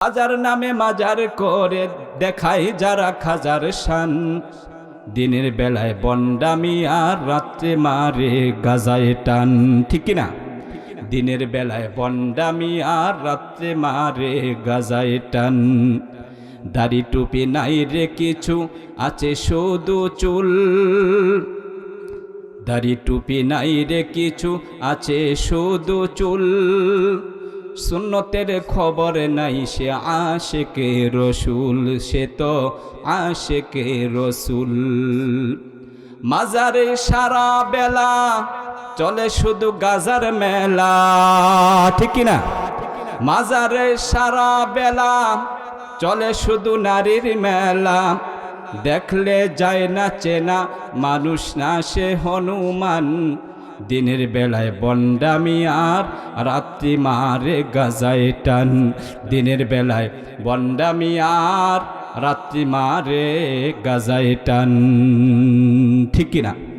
হাজার নামে মাজার করে দেখায় যারা খাজার শান, দিনের বেলায় বন্ডামি আর রাত্রে মারে গাজায় টান। ঠিক কিনা? দিনের বেলায় বন্ডামি আর রাত্রে মারে গাজায় টান। দাড়ি টুপি নাই রে কিছু, আছে শুধু চুল। দাড়ি টুপি নাই রে কিছু, আছে শুধু চুল। সুন্নতের খবর নাই, সে আশেকে রসুল, সে তো আশেকে রসুল। মাজারে সারা বেলা চলে শুধু গাজার মেলা। ঠিক কিনা? মাজারে সারা বেলা চলে শুধু নারীর মেলা। দেখলে যায় না চেনা, মানুষ না সে হনুমান। দিনের বেলায় বন্ডামি আর রাত্রি মারে গাজায় টান। দিনের বেলায় বন্ডামি আর রাত্রি মারে গাজায় টান। ঠিক কিনা?